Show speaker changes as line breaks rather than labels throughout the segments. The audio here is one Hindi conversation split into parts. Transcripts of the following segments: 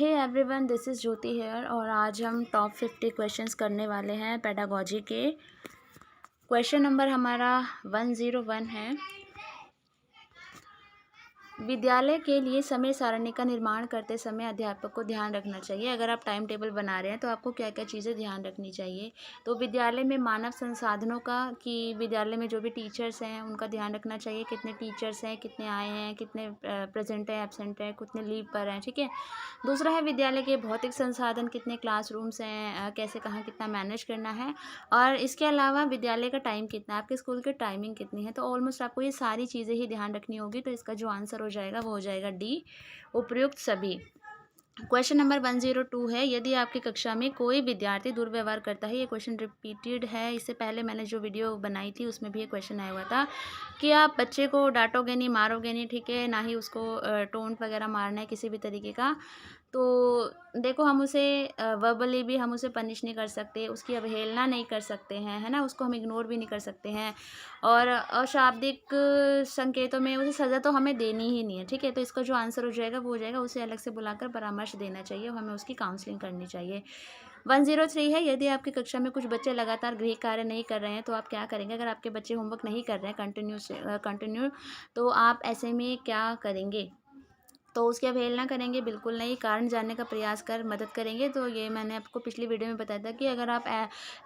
Hey everyone, this is Jyoti here और आज हम टॉप 50 क्वेश्चंस करने वाले हैं पेडागोजी के। क्वेश्चन नंबर हमारा 101 है। विद्यालय के लिए समय सारणी का निर्माण करते समय अध्यापक को ध्यान रखना चाहिए। अगर आप टाइम टेबल बना रहे हैं तो आपको क्या क्या चीज़ें ध्यान रखनी चाहिए। तो विद्यालय में मानव संसाधनों का, कि विद्यालय में जो भी टीचर्स हैं उनका ध्यान रखना चाहिए। कितने टीचर्स हैं, कितने आए हैं, कितने प्रेजेंट हैं, एब्सेंट हैं, कितने लीव पर हैं, ठीक है। दूसरा है विद्यालय के भौतिक संसाधन, कितने क्लासरूम्स हैं, कैसे कहाँ कितना मैनेज करना है। और इसके अलावा विद्यालय का टाइम कितना है, आपके स्कूल की टाइमिंग कितनी है। तो ऑलमोस्ट आपको ये सारी चीज़ें ही ध्यान रखनी होगी। तो इसका जो आंसर हो जाएगा वो हो जाएगा डी, उपयुक्त सभी। क्वेश्चन नंबर 102 है। यदि आपकी कक्षा में कोई विद्यार्थी दुर्व्यवहार करता है, ये क्वेश्चन रिपीटेड है, इससे पहले मैंने जो वीडियो बनाई थी उसमें भी ये क्वेश्चन आया हुआ था कि आप बच्चे को डांटोगे नहीं, मारोगे नहीं, ठीक है, ना ही उसको टोंट वगैरह मारना है किसी भी तरीके का। तो देखो, हम उसे वर्बली भी हम उसे पनिश नहीं कर सकते, उसकी अवहेलना नहीं कर सकते हैं, है ना, उसको हम इग्नोर भी नहीं कर सकते हैं। और अशाब्दिक संकेतों में उसे सज़ा तो हमें देनी ही नहीं है, ठीक है। तो इसका जो आंसर हो जाएगा वो हो जाएगा उसे अलग से बुलाकर परामर्श देना चाहिए और हमें उसकी काउंसलिंग करनी चाहिए। 103 है। यदि आपकी कक्षा में कुछ बच्चे लगातार गृह कार्य नहीं कर रहे हैं तो आप क्या करेंगे। अगर आपके बच्चे होमवर्क नहीं कर रहे हैं कंटिन्यू, तो आप ऐसे में क्या करेंगे। तो उसकी अवहेलना करेंगे, बिल्कुल नहीं। कारण जानने का प्रयास कर मदद करेंगे। तो ये मैंने आपको पिछली वीडियो में बताया था कि अगर आप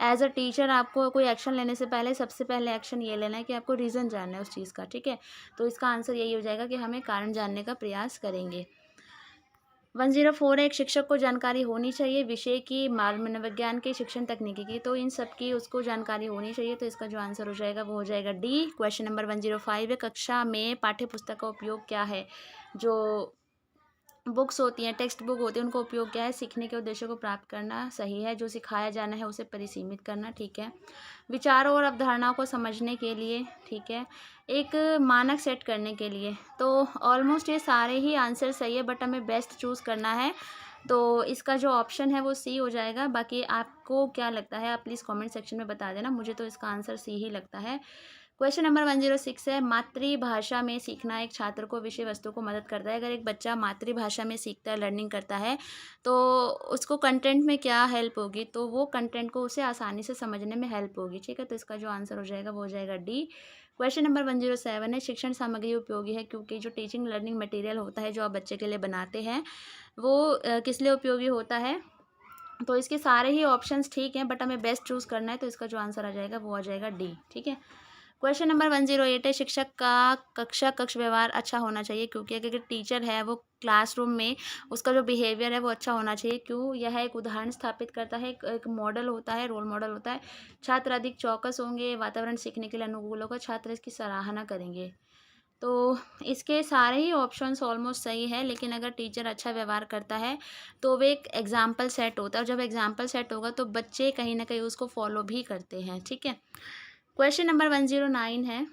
एज अ टीचर आपको कोई एक्शन लेने से पहले सबसे पहले एक्शन ये लेना है कि आपको रीज़न जानना है उस चीज़ का, ठीक है। तो इसका आंसर यही हो जाएगा कि हमें कारण जानने का प्रयास करेंगे। 104 है। एक शिक्षक को जानकारी होनी चाहिए विषय की, मानव मनोविज्ञान की, शिक्षण तकनीकी की। तो इन सब की उसको जानकारी होनी चाहिए। तो इसका जो आंसर हो जाएगा वो हो जाएगा डी। क्वेश्चन नंबर 105 है। कक्षा में पाठ्य पुस्तक का उपयोग क्या है। जो बुक्स होती हैं, टेक्स्ट बुक होती है, उनका उपयोग क्या है। सीखने के उद्देश्यों को प्राप्त करना, सही है। जो सिखाया जाना है उसे परिसीमित करना, ठीक है। विचारों और अवधारणाओं को समझने के लिए, ठीक है। एक मानक सेट करने के लिए। तो ऑलमोस्ट ये सारे ही आंसर सही है, बट हमें बेस्ट चूज़ करना है। तो इसका जो ऑप्शन है वो सी हो जाएगा। बाकी आपको क्या लगता है आप प्लीज़ कमेंट सेक्शन में बता देना। मुझे तो इसका आंसर सी ही लगता है। क्वेश्चन नंबर 106 है। मातृभाषा में सीखना एक छात्र को विषय वस्तु को मदद करता है। अगर एक बच्चा मातृभाषा में सीखता है, लर्निंग करता है, तो उसको कंटेंट में क्या हेल्प होगी। तो वो कंटेंट को उसे आसानी से समझने में हेल्प होगी, ठीक है। तो इसका जो आंसर हो जाएगा वो हो जाएगा डी। क्वेश्चन नंबर 107 है। शिक्षण सामग्री उपयोगी है क्योंकि जो टीचिंग लर्निंग मटेरियल होता है जो आप बच्चे के लिए बनाते हैं वो किस लिए उपयोगी होता है। तो इसके सारे ही ऑप्शंस ठीक हैं, बट हमें बेस्ट चूज़ करना है। तो इसका जो आंसर आ जाएगा वो आ जाएगा डी, ठीक है। क्वेश्चन नंबर 108 है। शिक्षक का कक्ष व्यवहार अच्छा होना चाहिए क्योंकि अगर टीचर है वो क्लासरूम में उसका जो बिहेवियर है वो अच्छा होना चाहिए। क्यों, यह एक उदाहरण स्थापित करता है, एक मॉडल होता है, रोल मॉडल होता है। छात्र अधिक चौकस होंगे, वातावरण सीखने के लिए अनुकूल होगा, छात्र इसकी सराहना करेंगे। तो इसके सारे ही ऑप्शंस ऑलमोस्ट सही है, लेकिन अगर टीचर अच्छा व्यवहार करता है तो वो एक एग्जाम्पल सेट होता है, और जब एग्जाम्पल सेट होगा तो बच्चे कहीं ना कहीं उसको फॉलो भी करते हैं, ठीक है। क्वेश्चन नंबर 109 है।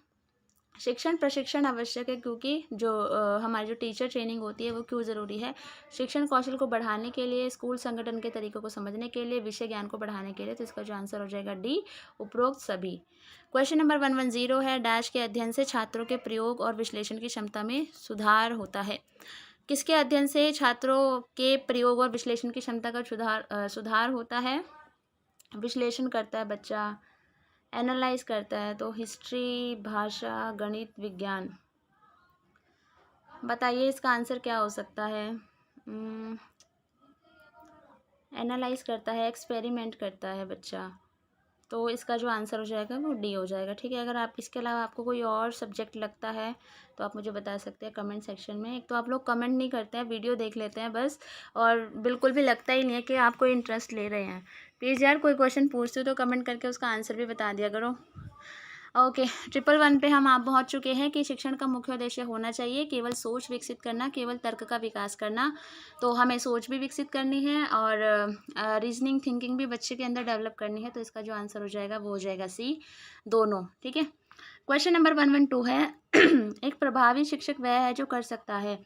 शिक्षण प्रशिक्षण आवश्यक है क्योंकि जो हमारी जो टीचर ट्रेनिंग होती है वो क्यों ज़रूरी है। शिक्षण कौशल को बढ़ाने के लिए, स्कूल संगठन के तरीकों को समझने के लिए, विषय ज्ञान को बढ़ाने के लिए। तो इसका जो आंसर हो जाएगा डी, उपरोक्त सभी। क्वेश्चन नंबर 110 है। डैश के अध्ययन से छात्रों के प्रयोग और विश्लेषण की क्षमता में सुधार होता है। किसके अध्ययन से छात्रों के प्रयोग और विश्लेषण की क्षमता का सुधार होता है। विश्लेषण करता है बच्चा, एनालाइज करता है। तो हिस्ट्री, भाषा, गणित, विज्ञान। बताइए इसका आंसर क्या हो सकता है। एनालाइज करता है, एक्सपेरिमेंट करता है बच्चा। तो इसका जो आंसर हो जाएगा वो डी हो जाएगा, ठीक है। अगर आप इसके अलावा आपको कोई और सब्जेक्ट लगता है तो आप मुझे बता सकते हैं कमेंट सेक्शन में। एक तो आप लोग कमेंट नहीं करते हैं, वीडियो देख लेते हैं बस, और बिल्कुल भी लगता ही नहीं है कि आप कोई इंटरेस्ट ले रहे हैं। प्लीज़ यार, कोई क्वेश्चन पूछते हो तो कमेंट करके उसका आंसर भी बता दिया करो। ओके, 111 पे हम आप पहुंच चुके हैं कि शिक्षण का मुख्य उद्देश्य होना चाहिए केवल सोच विकसित करना, केवल तर्क का विकास करना। तो हमें सोच भी विकसित करनी है और रीजनिंग थिंकिंग भी बच्चे के अंदर डेवलप करनी है। तो इसका जो आंसर हो जाएगा वो हो जाएगा सी, दोनों, ठीक है। क्वेश्चन नंबर 112 है। एक प्रभावी शिक्षक वह है जो कर सकता है।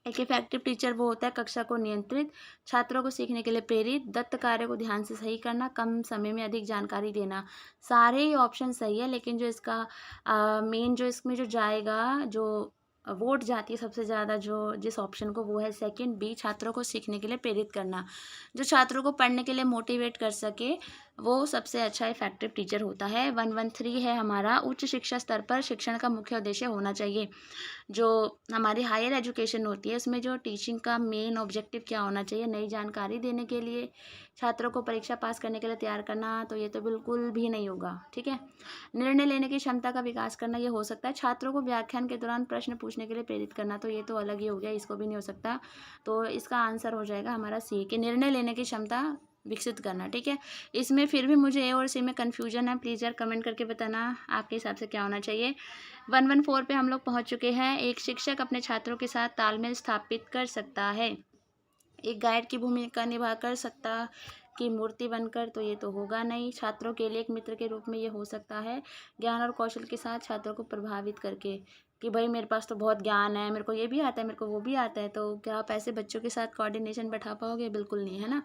एक इफेक्टिव टीचर वो होता है कक्षा को नियंत्रित, छात्रों को सीखने के लिए प्रेरित, दत्त कार्य को ध्यान से सही करना, कम समय में अधिक जानकारी देना। सारे ही ऑप्शन सही है, लेकिन जो इसका मेन जो इसमें जो जाएगा, जो वोट जाती है सबसे ज़्यादा जो जिस ऑप्शन को, वो है सेकंड बी, छात्रों को सीखने के लिए प्रेरित करना। जो छात्रों को पढ़ने के लिए मोटिवेट कर सके वो सबसे अच्छा इफेक्टिव टीचर होता है। 113 है हमारा, उच्च शिक्षा स्तर पर शिक्षण का मुख्य उद्देश्य होना चाहिए। जो हमारी हायर एजुकेशन होती है उसमें जो टीचिंग का मेन ऑब्जेक्टिव क्या होना चाहिए, नई जानकारी देने के लिए, छात्रों को परीक्षा पास करने के लिए तैयार करना, तो ये तो बिल्कुल भी नहीं होगा। ठीक है। निर्णय लेने की क्षमता का विकास करना, ये हो सकता है। छात्रों को व्याख्यान के दौरान प्रश्न पूछने के लिए प्रेरित करना, तो ये तो अलग ही हो गया, इसको भी नहीं हो सकता। तो इसका आंसर हो जाएगा हमारा सी, कि निर्णय लेने की क्षमता विकसित करना। ठीक है। इसमें फिर भी मुझे ए और सी में कन्फ्यूजन है, प्लीज़ यार कमेंट करके बताना आपके हिसाब से क्या होना चाहिए। 114 पे हम लोग पहुंच चुके हैं। एक शिक्षक अपने छात्रों के साथ तालमेल स्थापित कर सकता है, एक गाइड की भूमिका निभा कर सकता की मूर्ति बनकर, तो ये तो होगा नहीं। छात्रों के लिए एक मित्र के रूप में ये हो सकता है, ज्ञान और कौशल के साथ छात्रों को प्रभावित करके, कि भाई मेरे पास तो बहुत ज्ञान है, मेरे को ये भी आता है, मेरे को वो भी आता है, तो क्या आप ऐसे बच्चों के साथ कोऑर्डिनेशन बैठा पाओगे? बिल्कुल नहीं, है ना।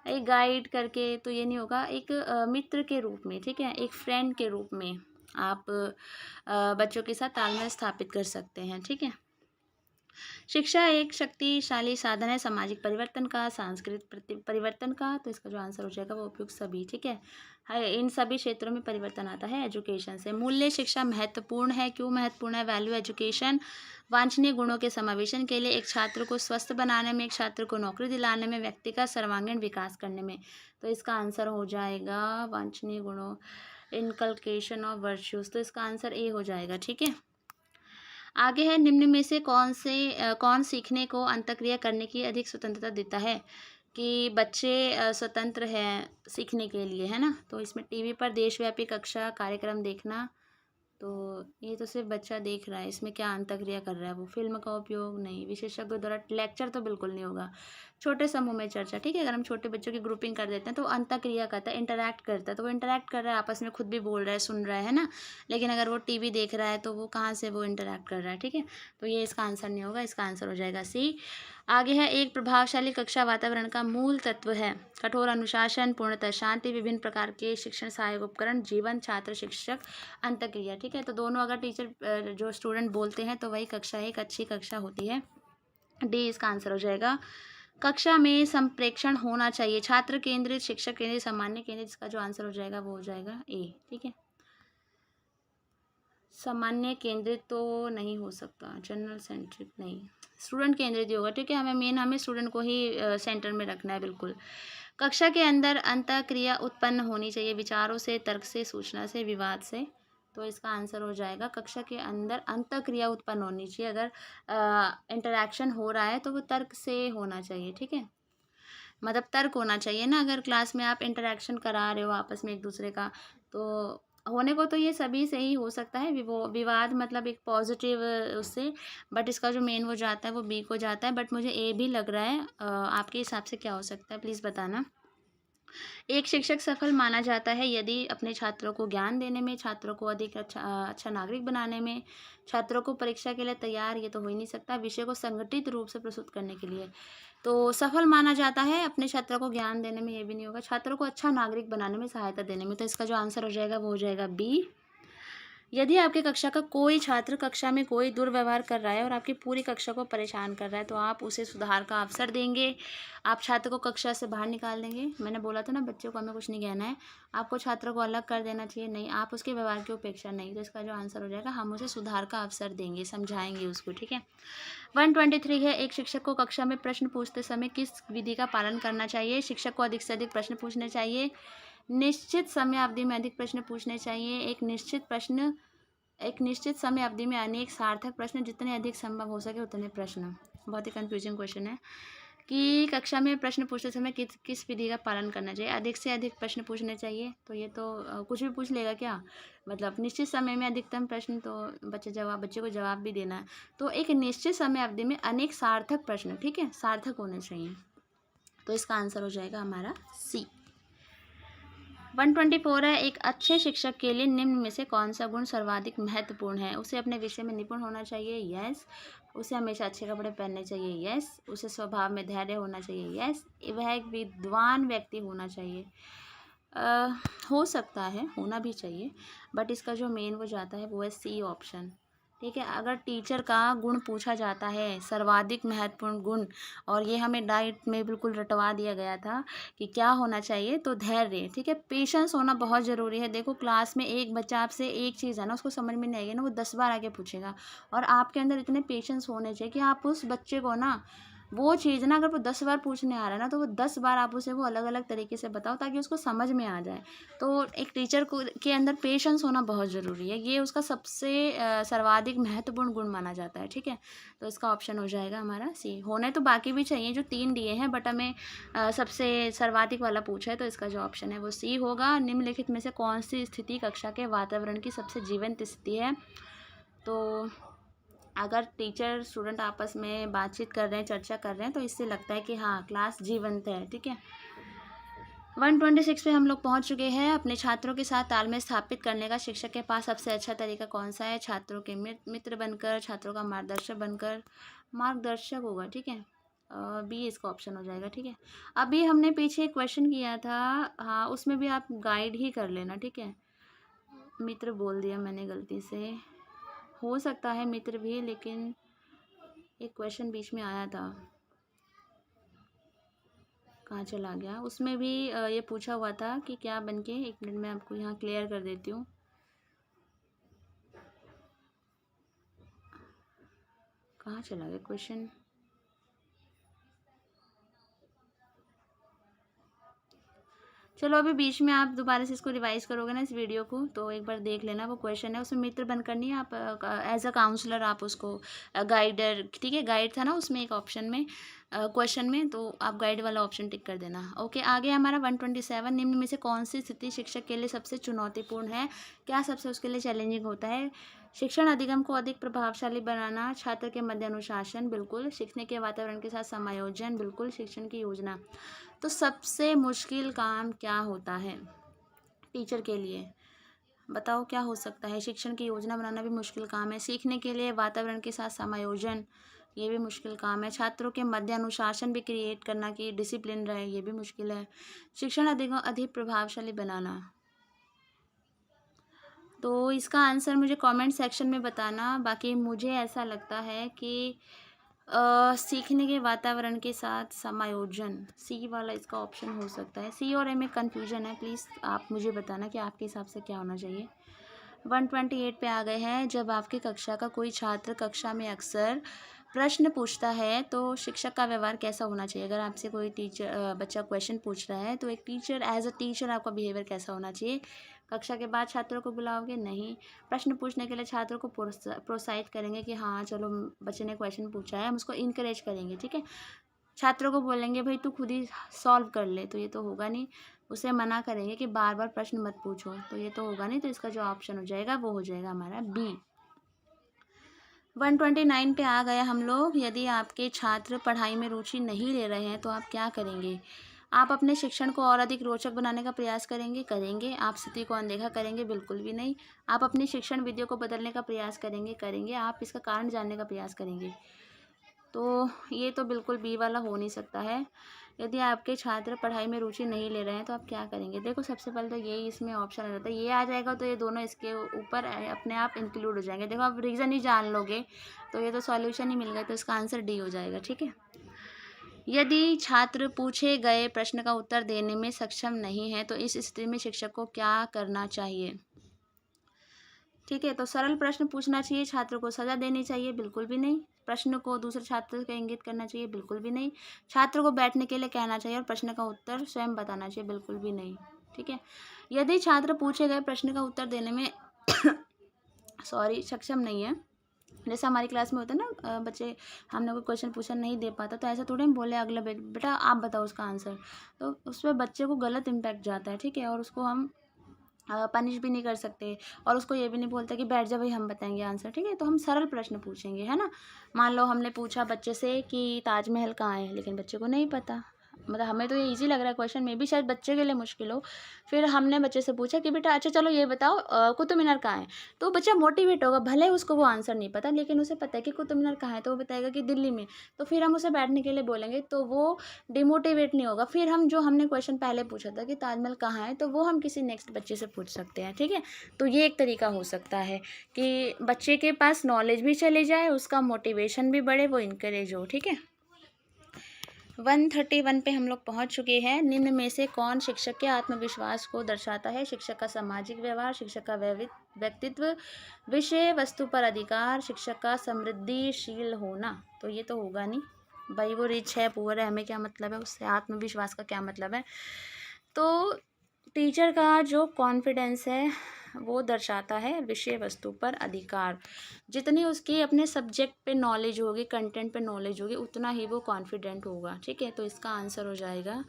एक गाइड करके तो ये नहीं होगा। एक मित्र के रूप में, ठीक है, एक फ्रेंड के रूप में आप बच्चों के साथ तालमेल स्थापित कर सकते हैं। ठीक है। शिक्षा एक शक्तिशाली साधन है सामाजिक परिवर्तन का, सांस्कृतिक परिवर्तन का, तो इसका जो आंसर हो जाएगा वो उपयुक्त सभी। ठीक है। इन सभी क्षेत्रों में परिवर्तन आता है एजुकेशन से। मूल्य शिक्षा महत्वपूर्ण है, क्यों महत्वपूर्ण है? वैल्यू एजुकेशन वांछनीय गुणों के समावेशन के लिए, एक छात्र को स्वस्थ बनाने में, एक छात्र को नौकरी दिलाने में, व्यक्ति का सर्वांगीण विकास करने में, तो इसका आंसर हो जाएगा वांछनीय गुणों, इनकलकेशन ऑफ वर्च्यूज, तो इसका आंसर ए हो जाएगा। ठीक है। आगे है, निम्न में से कौन सीखने को अंतःक्रिया करने की अधिक स्वतंत्रता देता है? कि बच्चे स्वतंत्र हैं सीखने के लिए, है ना। तो इसमें टीवी पर देशव्यापी कक्षा कार्यक्रम देखना, तो ये तो सिर्फ बच्चा देख रहा है, इसमें क्या अंतःक्रिया कर रहा है वो? फिल्म का उपयोग नहीं, विशेषज्ञों द्वारा लेक्चर तो बिल्कुल नहीं होगा। छोटे समूह में चर्चा, ठीक है, अगर हम छोटे बच्चों की ग्रुपिंग कर देते हैं तो अंतःक्रिया करता है, इंटरैक्ट करता है, तो वो इंटरैक्ट कर रहा है आपस में, खुद भी बोल रहा है, सुन रहा है ना। लेकिन अगर वो टीवी देख रहा है तो वो कहाँ से वो इंटरैक्ट कर रहा है? ठीक है। तो ये इसका आंसर नहीं होगा, इसका आंसर हो जाएगा सी। आगे है, एक प्रभावशाली कक्षा वातावरण का मूल तत्व है, कठोर अनुशासन, पूर्णतः शांति, विभिन्न प्रकार के शिक्षण सहायक उपकरण, जीवन, छात्र शिक्षक, अंतःक्रिया। ठीक है। तो दोनों अगर टीचर जो स्टूडेंट बोलते हैं तो वही कक्षा एक अच्छी कक्षा होती है। डी इसका आंसर हो जाएगा। कक्षा में संप्रेक्षण होना चाहिए, छात्र केंद्रित, शिक्षक केंद्रित, सामान्य केंद्रित, इसका जो आंसर हो जाएगा वो हो जाएगा ए। ठीक है। सामान्य केंद्रित तो नहीं हो सकता, जनरल सेंट्रिक नहीं, स्टूडेंट केंद्रित ही होगा। ठीक है। हमें स्टूडेंट को ही सेंटर में रखना है, बिल्कुल। कक्षा के अंदर अंतःक्रिया उत्पन्न होनी चाहिए, विचारों से, तर्क से, सूचना से, विवाद से, तो इसका आंसर हो जाएगा कक्षा के अंदर अंतःक्रिया उत्पन्न होनी चाहिए। अगर इंटरेक्शन हो रहा है तो वो तर्क से होना चाहिए। ठीक है। मतलब तर्क होना चाहिए ना, अगर क्लास में आप इंटरेक्शन करा रहे हो आपस में एक दूसरे का, तो होने को तो ये सभी से ही हो सकता है। वो विवाद मतलब एक पॉजिटिव उससे, बट इसका जो मेन वो जाता है वो बी को जाता है, बट मुझे ए भी लग रहा है। आपके हिसाब से क्या हो सकता है, प्लीज़ बताना। एक शिक्षक सफल माना जाता है यदि अपने छात्रों को ज्ञान देने में, छात्रों को अधिक अच्छा नागरिक बनाने में, छात्रों को परीक्षा के लिए तैयार, ये तो हो ही नहीं सकता, विषय को संगठित रूप से प्रस्तुत करने के लिए, तो सफल माना जाता है अपने छात्रों को ज्ञान देने में, ये भी नहीं होगा, छात्रों को अच्छा नागरिक बनाने में, सहायता देने में, तो इसका जो आंसर हो जाएगा वो हो जाएगा बी। यदि आपकी कक्षा का कोई छात्र कक्षा में कोई दुर्व्यवहार कर रहा है और आपकी पूरी कक्षा को परेशान कर रहा है, तो आप उसे सुधार का अवसर देंगे, आप छात्र को कक्षा से बाहर निकाल देंगे। मैंने बोला था ना, बच्चों को हमें कुछ नहीं कहना है, आपको छात्र को अलग कर देना चाहिए, नहीं, आप उसके व्यवहार की उपेक्षा नहीं, तो इसका जो आंसर हो जाएगा, हम उसे सुधार का अवसर देंगे, समझाएंगे उसको। ठीक है। 123 है, एक शिक्षक को कक्षा में प्रश्न पूछते समय किस विधि का पालन करना चाहिए? शिक्षक को अधिक से अधिक प्रश्न पूछने चाहिए, निश्चित समय अवधि में अधिक प्रश्न पूछने चाहिए, एक निश्चित समय अवधि में अनेक सार्थक प्रश्न, जितने अधिक संभव हो सके उतने प्रश्न। बहुत ही कंफ्यूजिंग क्वेश्चन है कि कक्षा में प्रश्न पूछते समय किस विधि का पालन करना चाहिए? अधिक से अधिक प्रश्न पूछने चाहिए, तो ये तो कुछ भी पूछ लेगा क्या? मतलब निश्चित समय में अधिकतम प्रश्न, तो बच्चे को जवाब भी देना है, तो एक निश्चित समय अवधि में अनेक सार्थक प्रश्न, ठीक है, सार्थक होने चाहिए, तो इसका आंसर हो जाएगा हमारा सी। 124 है, एक अच्छे शिक्षक के लिए निम्न में से कौन सा गुण सर्वाधिक महत्वपूर्ण है? उसे अपने विषय में निपुण होना चाहिए, यस। उसे हमेशा अच्छे कपड़े पहनने चाहिए, यस। उसे स्वभाव में धैर्य होना चाहिए, यस। वह एक विद्वान व्यक्ति होना चाहिए, हो सकता है, होना भी चाहिए, बट इसका जो मेन वो जाता है वो है सी ऑप्शन, ठीक है। अगर टीचर का गुण पूछा जाता है, सर्वाधिक महत्वपूर्ण गुण, और ये हमें डाइट में बिल्कुल रटवा दिया गया था कि क्या होना चाहिए, तो धैर्य, ठीक है, पेशेंस होना बहुत ज़रूरी है। देखो क्लास में एक बच्चा आपसे एक चीज़ है ना, उसको समझ में नहीं आएगी ना, वो 10 बार आके पूछेगा, और आपके अंदर इतने पेशेंस होने चाहिए कि आप उस बच्चे को ना वो चीज़ ना, अगर वो 10 बार पूछने आ रहा है ना, तो वो 10 बार आप उसे वो अलग अलग तरीके से बताओ ताकि उसको समझ में आ जाए। तो एक टीचर को के अंदर पेशेंस होना बहुत ज़रूरी है, ये उसका सबसे सर्वाधिक महत्वपूर्ण गुण माना जाता है, ठीक है। तो इसका ऑप्शन हो जाएगा हमारा सी। होने तो बाकी भी चाहिए, जो 3 दिए हैं, बट हमें सबसे सर्वाधिक वाला पूछा है, तो इसका जो ऑप्शन है वो सी होगा। निम्नलिखित में से कौन सी स्थिति कक्षा के वातावरण की सबसे जीवंत स्थिति है? तो अगर टीचर स्टूडेंट आपस में बातचीत कर रहे हैं, चर्चा कर रहे हैं, तो इससे लगता है कि हाँ, क्लास जीवंत है, ठीक है। 126 पे हम लोग पहुंच चुके हैं। अपने छात्रों के साथ तालमेल स्थापित करने का शिक्षक के पास सबसे अच्छा तरीका कौन सा है? छात्रों के मित्र बनकर, छात्रों का मार्गदर्शक बनकर, मार्गदर्शक होगा, ठीक है। बी इसका ऑप्शन हो जाएगा, ठीक है। अभी हमने पीछे एक क्वेश्चन किया था, हाँ, उसमें भी आप गाइड ही कर लेना, ठीक है। मित्र बोल दिया मैंने गलती से, हो सकता है मित्र भी, लेकिन एक क्वेश्चन बीच में आया था, कहाँ चला गया? उसमें भी ये पूछा हुआ था कि क्या बन के, एक मिनट में आपको यहाँ क्लियर कर देती हूँ। कहाँ चला गया क्वेश्चन? चलो अभी बीच में आप दोबारा से इसको रिवाइज करोगे ना, इस वीडियो को, तो एक बार देख लेना। वो क्वेश्चन है, उसमें मित्र बनकर नहीं, आप एज अ काउंसलर आप उसको गाइडर, ठीक है, गाइड था ना उसमें एक ऑप्शन में, क्वेश्चन में, तो आप गाइड वाला ऑप्शन टिक कर देना। ओके, आगे हमारा 127, निम्न में से कौन सी स्थिति शिक्षक के लिए सबसे चुनौतीपूर्ण है? क्या सबसे उसके लिए चैलेंजिंग होता है? शिक्षण अधिगम को अधिक प्रभावशाली बनाना, छात्र के मध्य अनुशासन, बिल्कुल। सीखने के वातावरण के साथ समायोजन, बिल्कुल। शिक्षण की योजना। तो सबसे मुश्किल काम क्या होता है टीचर के लिए? बताओ क्या हो सकता है? शिक्षण की योजना बनाना भी मुश्किल काम है। सीखने के लिए वातावरण के साथ समायोजन, ये भी मुश्किल काम है। छात्रों के मध्य अनुशासन भी क्रिएट करना कि डिसिप्लिन रहे, ये भी मुश्किल है। शिक्षण अधिक प्रभावशाली बनाना, तो इसका आंसर मुझे कमेंट सेक्शन में बताना। बाकी मुझे ऐसा लगता है कि सीखने के वातावरण के साथ समायोजन, सी वाला इसका ऑप्शन हो सकता है। सी और ए में कन्फ्यूजन है, प्लीज़ आप मुझे बताना कि आपके हिसाब से क्या होना चाहिए। 128 पे आ गए हैं। जब आपकी कक्षा का कोई छात्र कक्षा में अक्सर प्रश्न पूछता है तो शिक्षक का व्यवहार कैसा होना चाहिए? अगर आपसे कोई बच्चा क्वेश्चन पूछ रहा है, तो एक टीचर, एज अ टीचर आपका बिहेवियर कैसा होना चाहिए? कक्षा के बाद छात्रों को बुलाओगे? नहीं। प्रश्न पूछने के लिए छात्रों को प्रोत्साहित करेंगे कि हाँ चलो, बच्चे ने क्वेश्चन पूछा है, हम उसको इनकरेज करेंगे, ठीक है। छात्रों को बोलेंगे भाई तू खुद ही सॉल्व कर ले, तो ये तो होगा नहीं। उसे मना करेंगे कि बार बार प्रश्न मत पूछो, तो ये तो होगा नहीं। तो इसका जो ऑप्शन हो जाएगा वो हो जाएगा हमारा बी। 129 पे आ गए हम लोग। यदि आपके छात्र पढ़ाई में रुचि नहीं ले रहे हैं तो आप क्या करेंगे? आप अपने शिक्षण को और अधिक रोचक बनाने का प्रयास करेंगे? करेंगे। आप स्थिति को अनदेखा करेंगे? बिल्कुल भी नहीं। आप अपनी शिक्षण विधियों को बदलने का प्रयास करेंगे? करेंगे। आप इसका कारण जानने का प्रयास करेंगे? तो ये तो बिल्कुल बी वाला हो नहीं सकता है। यदि आपके छात्र पढ़ाई में रुचि नहीं ले रहे हैं तो आप क्या करेंगे? देखो सबसे पहले तो यही इसमें ऑप्शन आ जाता है, ये आ जाएगा तो ये दोनों इसके ऊपर अपने आप इंक्लूड हो जाएंगे। देखो आप रीज़न ही जान लोगे तो ये तो सॉल्यूशन ही मिल गया, तो इसका आंसर डी हो जाएगा, ठीक है। यदि छात्र पूछे गए प्रश्न का उत्तर देने में सक्षम नहीं है तो इस स्थिति में शिक्षक को क्या करना चाहिए? ठीक है, तो सरल प्रश्न पूछना चाहिए, छात्र को सजा देनी चाहिए? बिल्कुल भी नहीं। प्रश्न को दूसरे छात्र को इंगित करना चाहिए? बिल्कुल भी नहीं। छात्र को बैठने के लिए कहना चाहिए और प्रश्न का उत्तर स्वयं बताना चाहिए? बिल्कुल भी नहीं, ठीक है। यदि छात्र पूछे गए प्रश्न का उत्तर देने में सॉरी सक्षम नहीं है, जैसे हमारी क्लास में होता है ना, बच्चे, हमने कोई क्वेश्चन पूछा नहीं दे पाता, तो ऐसा थोड़ी हम बोले अगले बेटा आप बताओ उसका आंसर, तो उस पर बच्चे को गलत इम्पैक्ट जाता है, ठीक है। और उसको हम पनिश भी नहीं कर सकते, और उसको ये भी नहीं बोलते कि बैठ जा भाई हम बताएंगे आंसर, ठीक है। तो हम सरल प्रश्न पूछेंगे, है ना। मान लो हमने पूछा बच्चे से कि ताजमहल कहाँ है, लेकिन बच्चे को नहीं पता। मतलब हमें तो ये ईज़ी लग रहा है क्वेश्चन, मे बी शायद बच्चे के लिए मुश्किल हो। फिर हमने बच्चे से पूछा कि बेटा अच्छा चलो ये बताओ कुतुब मीनार कहाँ है? तो बच्चा मोटिवेट होगा, भले उसको वो आंसर नहीं पता लेकिन उसे पता है कि कुतुब मीनार कहाँ है, तो वो बताएगा कि दिल्ली में। तो फिर हम उसे बैठने के लिए बोलेंगे तो वो डिमोटिवेट नहीं होगा। फिर हम जो हमने क्वेश्चन पहले पूछा था कि ताजमहल कहाँ है, तो वो हम किसी नेक्स्ट बच्चे से पूछ सकते हैं, ठीक है। तो ये एक तरीका हो सकता है कि बच्चे के पास नॉलेज भी चली जाए, उसका मोटिवेशन भी बढ़े, वो इनकरेज हो, ठीक है। 131 पे हम लोग पहुंच चुके हैं। निम्न में से कौन शिक्षक के आत्मविश्वास को दर्शाता है? शिक्षक का सामाजिक व्यवहार, शिक्षक का व्यक्तित्व, विषय वस्तु पर अधिकार, शिक्षक का समृद्धिशील होना। तो ये तो होगा नहीं भाई, वो रिच है पुअर है हमें क्या मतलब है उससे, आत्मविश्वास का क्या मतलब है। तो टीचर का जो कॉन्फिडेंस है वो दर्शाता है विषय वस्तु पर अधिकार। जितनी उसकी अपने सब्जेक्ट पे नॉलेज होगी, कंटेंट पे नॉलेज होगी, उतना ही वो कॉन्फिडेंट होगा, ठीक है। तो इसका आंसर हो जाएगा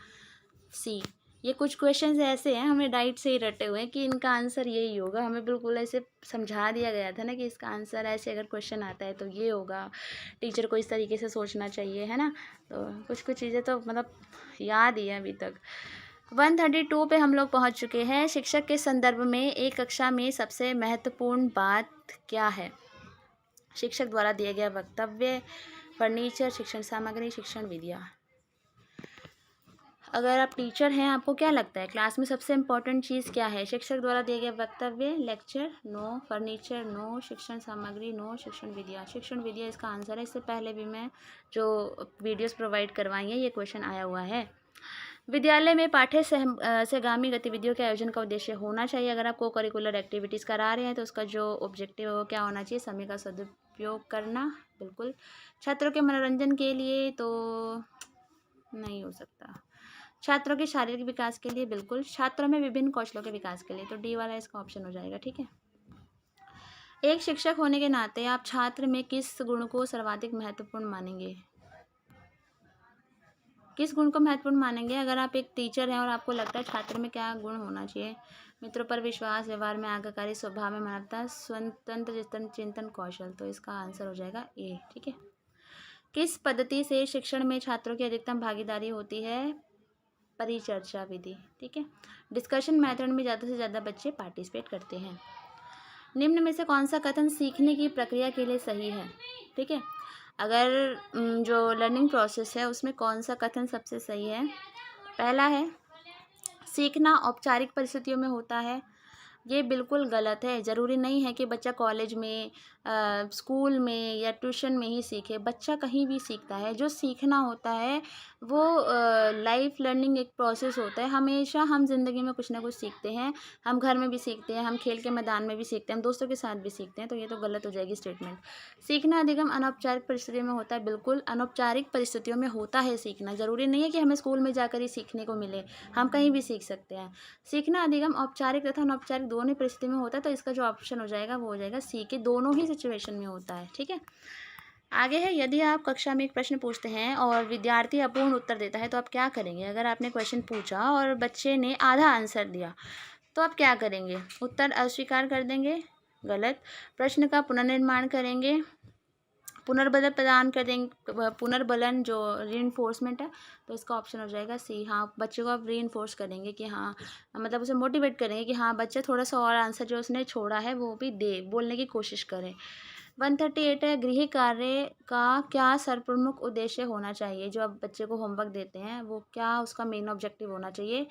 सी। ये कुछ क्वेश्चंस ऐसे हैं हमें डाइट से ही रटे हुए हैं कि इनका आंसर यही होगा, हमें बिल्कुल ऐसे समझा दिया गया था ना कि इसका आंसर ऐसे अगर क्वेश्चन आता है तो ये होगा, टीचर को इस तरीके से सोचना चाहिए, है ना। तो कुछ कुछ चीज़ें तो मतलब याद ही है अभी तक। 132 पे हम लोग पहुंच चुके हैं। शिक्षक के संदर्भ में एक कक्षा में सबसे महत्वपूर्ण बात क्या है? शिक्षक द्वारा दिया गया वक्तव्य, फर्नीचर, शिक्षण सामग्री, शिक्षण विधियाँ। अगर आप टीचर हैं, आपको क्या लगता है क्लास में सबसे इम्पोर्टेंट चीज़ क्या है? शिक्षक द्वारा दिया गया वक्तव्य, लेक्चर, नो, फर्नीचर, नो, शिक्षण सामग्री, नो, शिक्षण विधियाँ। शिक्षण विधियाँ इसका आंसर है। इससे पहले भी मैं जो वीडियोस प्रोवाइड करवाई हैं ये क्वेश्चन आया हुआ है। विद्यालय में पाठ्य सहगामी गतिविधियों के आयोजन का उद्देश्य होना चाहिए। अगर आप को करिकुलर एक्टिविटीज़ करा रहे हैं तो उसका जो ऑब्जेक्टिव है वो क्या होना चाहिए? समय का सदुपयोग करना, बिल्कुल। छात्रों के मनोरंजन के लिए तो नहीं हो सकता। छात्रों के शारीरिक विकास के लिए, बिल्कुल। छात्रों में विभिन्न कौशलों के विकास के लिए, तो डी वाला इसका ऑप्शन हो जाएगा, ठीक है। एक शिक्षक होने के नाते आप छात्र में किस गुण को सर्वाधिक महत्वपूर्ण मानेंगे? किस गुण को महत्वपूर्ण मानेंगे? अगर आप एक टीचर हैं और आपको लगता है छात्र में क्या गुण होना चाहिए? मित्रों पर विश्वास, व्यवहार में आज्ञाकारी, स्वभाव में मानवता, स्वतंत्र चिंतन कौशल। तो इसका आंसर हो जाएगा ए, ठीक है। किस पद्धति से शिक्षण में छात्रों की अधिकतम भागीदारी होती है? परिचर्चा विधि, ठीक है। डिस्कशन मेथड में ज़्यादा से ज़्यादा बच्चे पार्टिसिपेट करते हैं। निम्न में से कौन सा कथन सीखने की प्रक्रिया के लिए सही है? ठीक है। अगर जो लर्निंग प्रोसेस है उसमें कौन सा कथन सबसे सही है? पहला है सीखना औपचारिक परिस्थितियों में होता है। ये बिल्कुल गलत है। ज़रूरी नहीं है कि बच्चा कॉलेज में, स्कूल में या ट्यूशन में ही सीखे। बच्चा कहीं भी सीखता है। जो सीखना होता है वो लाइफ लर्निंग एक प्रोसेस होता है। हमेशा हम ज़िंदगी में कुछ ना कुछ सीखते हैं। हम घर में भी सीखते हैं, हम खेल के मैदान में भी सीखते हैं, हम दोस्तों के साथ भी सीखते हैं। तो ये तो गलत हो जाएगी स्टेटमेंट। सीखना अधिगम अनौपचारिक परिस्थितियों में होता है। बिल्कुल अनौपचारिक परिस्थितियों में होता है सीखना। ज़रूरी नहीं है कि हमें स्कूल में जाकर ही सीखने को मिले, हम कहीं भी सीख सकते हैं। सीखना अधिगम औपचारिक तथा अनौपचारिक दोनों ही परिस्थिति में होता है। तो इसका जो ऑप्शन हो जाएगा वो हो जाएगा सी, के दोनों ही सिचुएशन में होता है, ठीक है। आगे है, यदि आप कक्षा में एक प्रश्न पूछते हैं और विद्यार्थी अपूर्ण उत्तर देता है तो आप क्या करेंगे? अगर आपने क्वेश्चन पूछा और बच्चे ने आधा आंसर दिया तो आप क्या करेंगे? उत्तर अस्वीकार कर देंगे, गलत। प्रश्न का पुनर्निर्माण करेंगे, पुनर्बल प्रदान कर देंगे, पुनर्बलन जो रीइंफोर्समेंट है, तो इसका ऑप्शन हो जाएगा सी। हाँ, बच्चों को आप रीइंफोर्स करेंगे कि हाँ, मतलब उसे मोटिवेट करेंगे कि हाँ बच्चा थोड़ा सा और आंसर जो उसने छोड़ा है वो भी दे, बोलने की कोशिश करें। 138 है, गृह कार्य का क्या सर्वप्रमुख उद्देश्य होना चाहिए? जो आप बच्चे को होमवर्क देते हैं वो क्या उसका मेन ऑब्जेक्टिव होना चाहिए?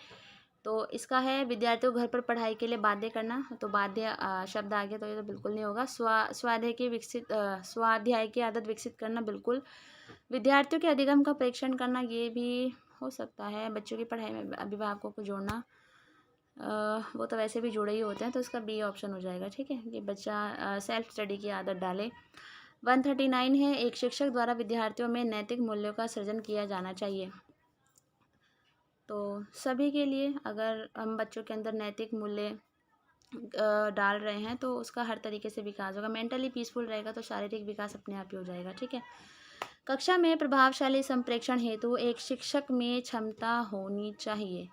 तो इसका है विद्यार्थियों को घर पर पढ़ाई के लिए बाध्य करना। तो बाध्य शब्द आ गया तो ये तो बिल्कुल नहीं होगा। स्वाध्याय की आदत विकसित करना, बिल्कुल। विद्यार्थियों के अधिगम का परीक्षण करना, ये भी हो सकता है। बच्चों की पढ़ाई में अभिभावकों को जोड़ना, वो तो वैसे भी जुड़े ही होते हैं, तो इसका बी ऑप्शन हो जाएगा, ठीक है। कि बच्चा सेल्फ स्टडी की आदत डाले। 139 है, एक शिक्षक द्वारा विद्यार्थियों में नैतिक मूल्यों का सृजन किया जाना चाहिए। तो सभी के लिए अगर हम बच्चों के अंदर नैतिक मूल्य डाल रहे हैं तो उसका हर तरीके से विकास होगा। मेंटली पीसफुल रहेगा तो शारीरिक विकास अपने आप ही हो जाएगा, ठीक है। कक्षा में प्रभावशाली संप्रेषण हेतु एक शिक्षक में क्षमता होनी चाहिए।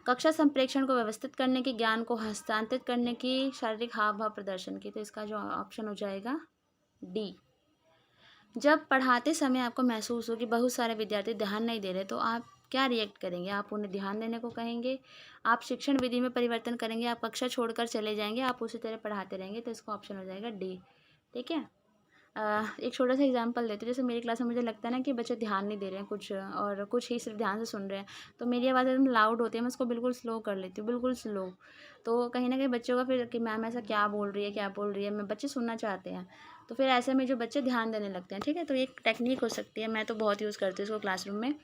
कक्षा संप्रेषण को व्यवस्थित करने की, ज्ञान को हस्तांतरित करने की, शारीरिक हाव भाव प्रदर्शन की। तो इसका जो ऑप्शन हो जाएगा डी। जब पढ़ाते समय आपको महसूस हो कि बहुत सारे विद्यार्थी ध्यान नहीं दे रहे, तो आप क्या रिएक्ट करेंगे? आप उन्हें ध्यान देने को कहेंगे, आप शिक्षण विधि में परिवर्तन करेंगे, आप कक्षा छोड़कर चले जाएँगे, आप उसी तरह पढ़ाते रहेंगे? तो इसका ऑप्शन हो जाएगा डी। ठीक है? एक छोटा-सा एग्जांपल देती हूँ। जैसे मेरी क्लास में मुझे लगता है ना कि बच्चे ध्यान नहीं दे रहे हैं कुछ और कुछ ही सिर्फ ध्यान से सुन रहे हैं, तो मेरी आवाज़ एकदम लाउड होती है, मैं उसको बिल्कुल स्लो कर लेती हूँ, बिल्कुल स्लो। तो कहीं न कहीं बच्चों का फिर कि मैम ऐसा क्या बोल रही है, क्या बोल रही है? मैं बच्चे सुनना चाहते हैं। तो फिर ऐसे में जो बच्चे ध्यान देने लगते हैं, ठीक है? तो ये एक टेक्नीक हो सकती है, मैं तो बहुत यूज़ करती हूँ इसको क्लासरूम में।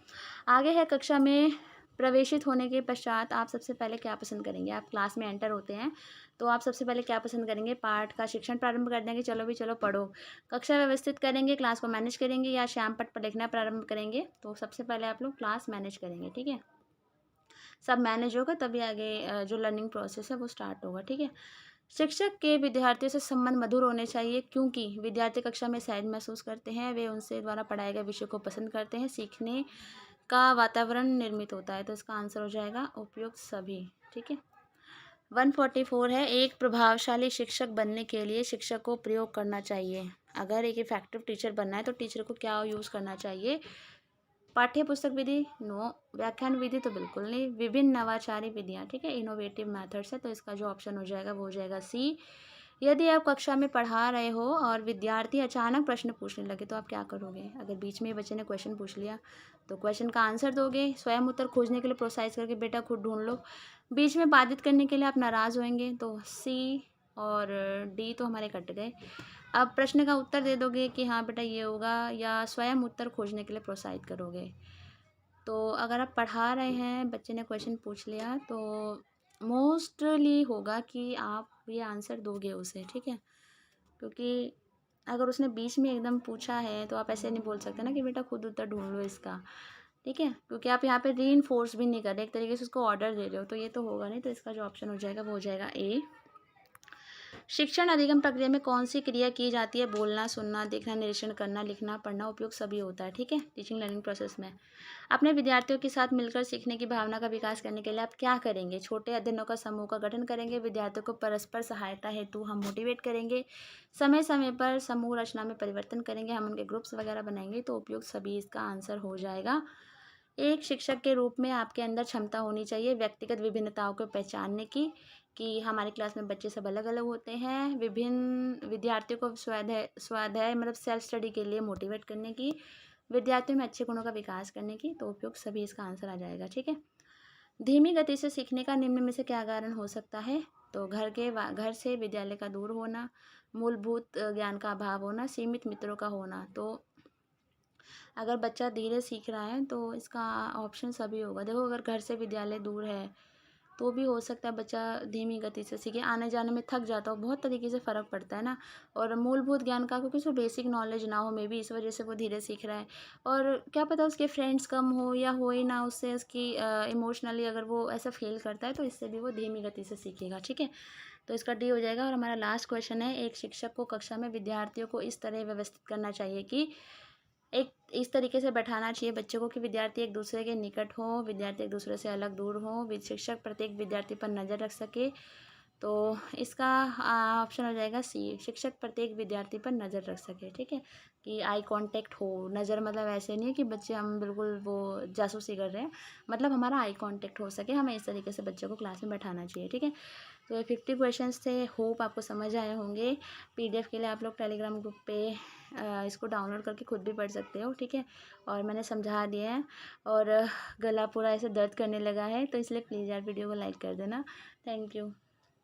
आगे है कक्षा में प्रवेशित होने के पश्चात आप सबसे पहले क्या पसंद करेंगे? आप क्लास में एंटर होते हैं, तो आप सबसे पहले क्या पसंद करेंगे? पाठ का शिक्षण प्रारंभ कर देंगे, चलो भी चलो पढ़ो। कक्षा व्यवस्थित करेंगे, क्लास को मैनेज करेंगे या श्याम पट्ट पर लिखना प्रारंभ करेंगे? तो सबसे पहले आप लोग क्लास मैनेज करेंगे, ठीक है? सब मैनेज होगा तभी आगे जो लर्निंग प्रोसेस है वो स्टार्ट होगा, ठीक है? शिक्षक के विद्यार्थियों से संबंध मधुर होने चाहिए क्योंकि विद्यार्थी कक्षा में सहज महसूस करते हैं, वे उनसे द्वारा पढ़ाए गए विषय को पसंद करते हैं, सीखने का वातावरण निर्मित होता है। तो इसका आंसर हो जाएगा उपयुक्त सभी, ठीक है? 144 है, एक प्रभावशाली शिक्षक बनने के लिए शिक्षक को प्रयोग करना चाहिए। अगर एक इफेक्टिव टीचर बनना है तो टीचर को क्या यूज़ करना चाहिए? पाठ्य पुस्तक विधि नो, व्याख्यान विधि तो बिल्कुल नहीं, विभिन्न नवाचारी विधियाँ, ठीक है, इनोवेटिव मेथड्स है, तो इसका जो ऑप्शन हो जाएगा वो हो जाएगा सी। यदि आप कक्षा में पढ़ा रहे हो और विद्यार्थी अचानक प्रश्न पूछने लगे तो आप क्या करोगे? अगर बीच में ही बच्चे ने क्वेश्चन पूछ लिया तो क्वेश्चन का आंसर दोगे, स्वयं उत्तर खोजने के लिए प्रोत्साहित करके बेटा खुद ढूंढ लो, बीच में बाधित करने के लिए आप नाराज़ होंगे तो सी और डी तो हमारे कट गए। आप प्रश्न का उत्तर दे दोगे कि हाँ बेटा ये होगा या स्वयं उत्तर खोजने के लिए प्रोत्साहित करोगे? तो अगर आप पढ़ा रहे हैं, बच्चे ने क्वेश्चन पूछ लिया तो मोस्टली होगा कि आप ये आंसर दोगे उसे, ठीक है? क्योंकि अगर उसने बीच में एकदम पूछा है तो आप ऐसे नहीं बोल सकते ना कि बेटा खुद उत्तर ढूँढ लो इसका, ठीक है? क्योंकि आप यहाँ पे रीइंफोर्स भी नहीं कर रहे, एक तरीके से उसको ऑर्डर दे रहे हो, तो ये तो होगा नहीं, तो इसका जो ऑप्शन हो जाएगा वो हो जाएगा ए। शिक्षण अधिगम प्रक्रिया में कौन सी क्रिया की जाती है? बोलना, सुनना, देखना, निरीक्षण करना, लिखना, पढ़ना, उपयोग सभी होता है, ठीक है? टीचिंग लर्निंग प्रोसेस में। अपने विद्यार्थियों के साथ मिलकर सीखने की भावना का विकास करने के लिए आप क्या करेंगे? छोटे अध्ययनों का समूह का गठन करेंगे, विद्यार्थियों को परस्पर सहायता हेतु हम मोटिवेट करेंगे, समय समय पर समूह रचना में परिवर्तन करेंगे, हम उनके ग्रुप्स वगैरह बनाएंगे, तो उपयुक्त सभी इसका आंसर हो जाएगा। एक शिक्षक के रूप में आपके अंदर क्षमता होनी चाहिए व्यक्तिगत विभिन्नताओं को पहचानने की, कि हमारी क्लास में बच्चे सब अलग अलग होते हैं, विभिन्न विद्यार्थियों को स्वाध्याय स्वाध्याय मतलब सेल्फ स्टडी के लिए मोटिवेट करने की, विद्यार्थियों में अच्छे गुणों का विकास करने की, तो उपयुक्त सभी इसका आंसर आ जाएगा, ठीक है? धीमी गति से सीखने का निम्न में से क्या कारण हो सकता है? तो घर से विद्यालय का दूर होना, मूलभूत ज्ञान का अभाव होना, सीमित मित्रों का होना। तो अगर बच्चा धीरे सीख रहा है तो इसका ऑप्शन सभी होगा। देखो अगर घर से विद्यालय दूर है तो भी हो सकता है बच्चा धीमी गति से सीखे, आने जाने में थक जाता हो, बहुत तरीके से फ़र्क पड़ता है ना। और मूलभूत ज्ञान का क्योंकि उसको बेसिक नॉलेज ना हो, मे बी इस वजह से वो धीरे सीख रहा है। और क्या पता उसके फ्रेंड्स कम हो या हो ही ना, उससे उसकी इमोशनली अगर वो ऐसा फील करता है तो इससे भी वो धीमी गति से सीखेगा, ठीक है? तो इसका डी हो जाएगा। और हमारा लास्ट क्वेश्चन है, एक शिक्षक को कक्षा में विद्यार्थियों को इस तरह व्यवस्थित करना चाहिए कि एक इस तरीके से बैठाना चाहिए बच्चों को कि विद्यार्थी एक दूसरे के निकट हों, विद्यार्थी एक दूसरे से अलग दूर हों, शिक्षक प्रत्येक विद्यार्थी पर नज़र रख सके। तो इसका ऑप्शन हो जाएगा सी, शिक्षक प्रत्येक विद्यार्थी पर नज़र रख सके, ठीक है? कि आई कांटेक्ट हो, नज़र मतलब ऐसे नहीं है कि बच्चे हम बिल्कुल वो जासूसी कर रहे हैं, मतलब हमारा आई कांटेक्ट हो सके, हमें इस तरीके से बच्चों को क्लास में बैठाना चाहिए, ठीक है? तो ये 50 क्वेश्चंस थे, होप आपको समझ आए होंगे। पीडीएफ के लिए आप लोग टेलीग्राम ग्रुप पे इसको डाउनलोड करके खुद भी पढ़ सकते हो, ठीक है? और मैंने समझा दिया है। और गला पूरा ऐसे दर्द करने लगा है तो इसलिए प्लीज़ यार वीडियो को लाइक कर देना। Thank you.